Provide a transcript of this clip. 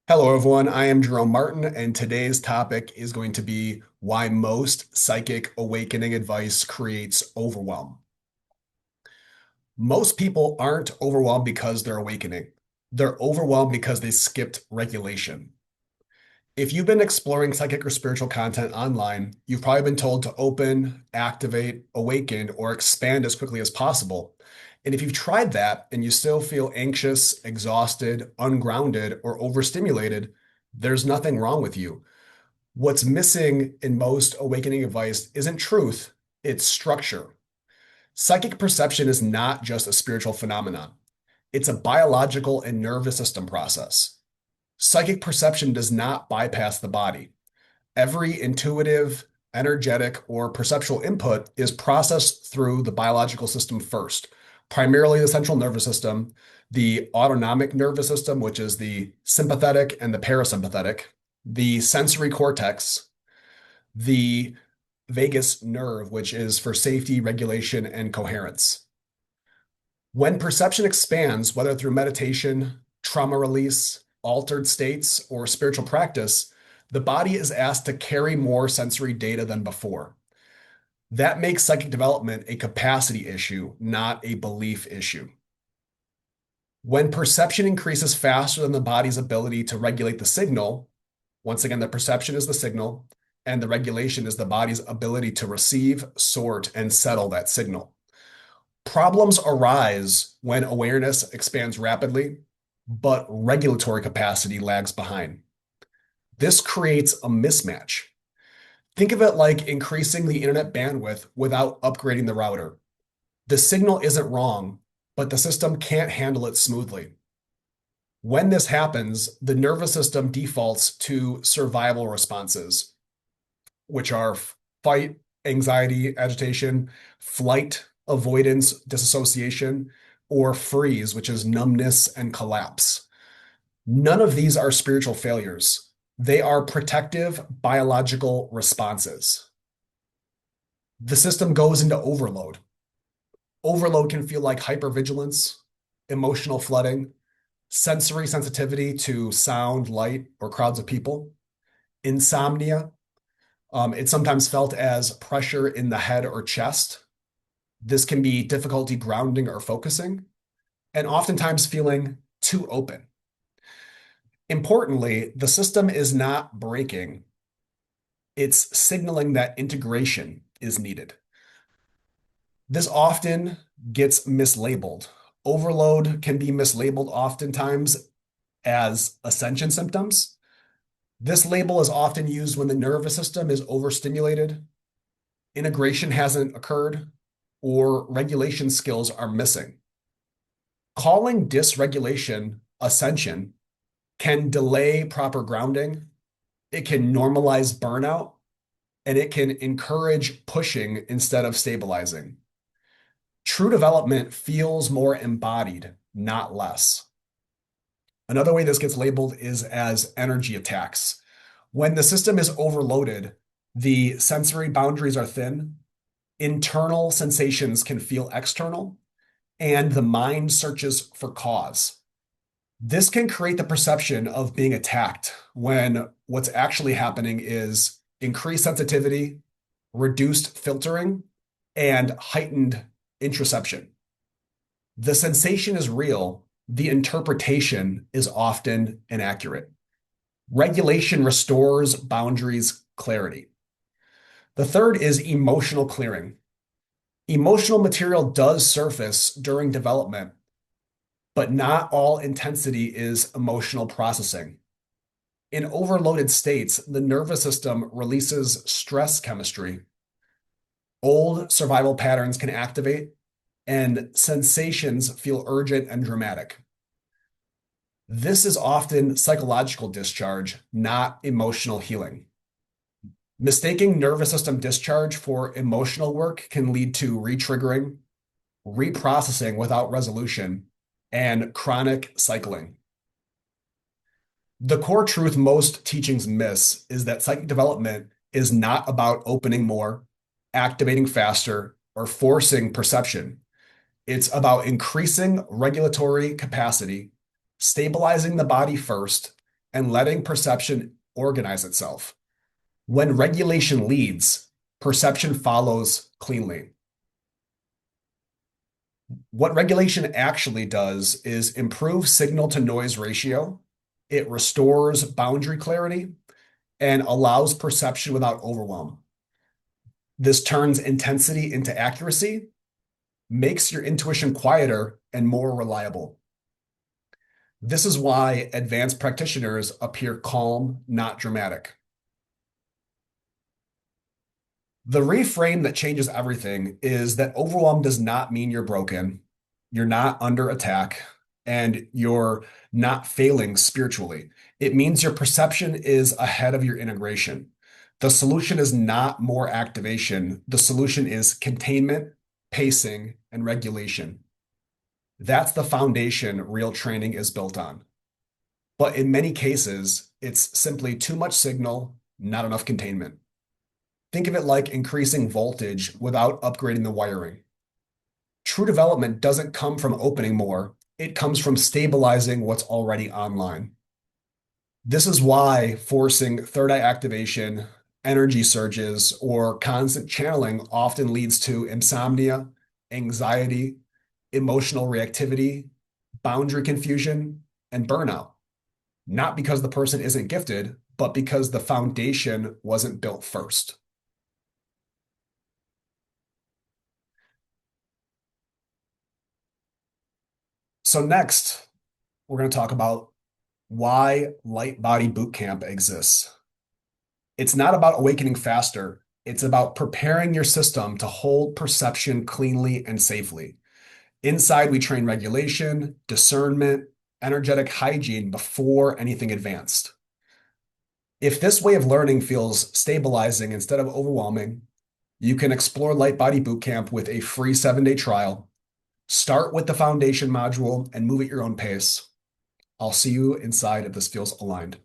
Hello, everyone. I am Jerome Martin, and today's topic is going to be why most psychic awakening advice creates overwhelm. Most people aren't overwhelmed because they're awakening. They're overwhelmed because they skipped regulation. If you've been exploring psychic or spiritual content online, you've probably been told to open, activate, awaken, or expand as quickly as possible. And if you've tried that and you still feel anxious, exhausted, ungrounded, or overstimulated, there's nothing wrong with you. What's missing in most awakening advice isn't truth, it's structure. Psychic perception is not just a spiritual phenomenon, it's a biological and nervous system process. Psychic perception does not bypass the body. Every intuitive, energetic, or perceptual input is processed through the biological system first, primarily the central nervous system, the autonomic nervous system, which is the sympathetic and the parasympathetic, the sensory cortex, the vagus nerve, which is for safety, regulation, and coherence. When perception expands, whether through meditation, trauma release, altered states, or spiritual practice, the body is asked to carry more sensory data than before. That makes psychic development a capacity issue, not a belief issue. When perception increases faster than the body's ability to regulate the signal, once again, the perception is the signal, and the regulation is the body's ability to receive, sort, and settle that signal. Problems arise when awareness expands rapidly, but regulatory capacity lags behind. This creates a mismatch. Think of it like increasing the internet bandwidth without upgrading the router. The signal isn't wrong, but the system can't handle it smoothly. When this happens, the nervous system defaults to survival responses, which are fight, anxiety, agitation, flight, avoidance, disassociation, or freeze, which is numbness and collapse. None of these are spiritual failures. They are protective biological responses. The system goes into overload. Overload can feel like hypervigilance, emotional flooding, sensory sensitivity to sound, light, or crowds of people, insomnia. It's sometimes felt as pressure in the head or chest. This can be difficulty grounding or focusing, and oftentimes feeling too open. Importantly, the system is not breaking, it's signaling that integration is needed. This often gets mislabeled. Overload can be mislabeled oftentimes as ascension symptoms. This label is often used when the nervous system is overstimulated, integration hasn't occurred, or regulation skills are missing. Calling dysregulation ascension can delay proper grounding, it can normalize burnout, and it can encourage pushing instead of stabilizing. True development feels more embodied, not less. Another way this gets labeled is as energy attacks. When the system is overloaded, the sensory boundaries are thin, internal sensations can feel external, and the mind searches for cause. This can create the perception of being attacked when what's actually happening is increased sensitivity, reduced filtering, and heightened introception. The sensation is real, the interpretation is often inaccurate. Regulation restores boundaries clarity. The third is emotional clearing. Emotional material does surface during development, but not all intensity is emotional processing. In overloaded states, the nervous system releases stress chemistry. Old survival patterns can activate, and sensations feel urgent and dramatic. This is often psychological discharge, not emotional healing. Mistaking nervous system discharge for emotional work can lead to retriggering, reprocessing without resolution, and chronic cycling. The core truth most teachings miss is that psychic development is not about opening more, activating faster, or forcing perception. It's about increasing regulatory capacity, stabilizing the body first, and letting perception organize itself. When regulation leads, perception follows cleanly. What regulation actually does is improve signal to noise ratio. It restores boundary clarity and allows perception without overwhelm. This turns intensity into accuracy, makes your intuition quieter and more reliable. This is why advanced practitioners appear calm, not dramatic. The reframe that changes everything is that overwhelm does not mean you're broken, you're not under attack, and you're not failing spiritually. It means your perception is ahead of your integration. The solution is not more activation. The solution is containment, pacing, and regulation. That's the foundation real training is built on. But in many cases, it's simply too much signal, not enough containment. Think of it like increasing voltage without upgrading the wiring. True development doesn't come from opening more, it comes from stabilizing what's already online. This is why forcing third eye activation, energy surges, or constant channeling often leads to insomnia, anxiety, emotional reactivity, boundary confusion, and burnout. Not because the person isn't gifted, but because the foundation wasn't built first. So next, we're going to talk about why light body boot camp exists. It's not about awakening faster. It's about preparing your system to hold perception cleanly and safely. Inside, we train regulation, discernment, energetic hygiene before anything advanced. If this way of learning feels stabilizing instead of overwhelming, you can explore Light Body Bootcamp with a free 7-day trial. Start with the foundation module and move at your own pace. I'll see you inside if this feels aligned.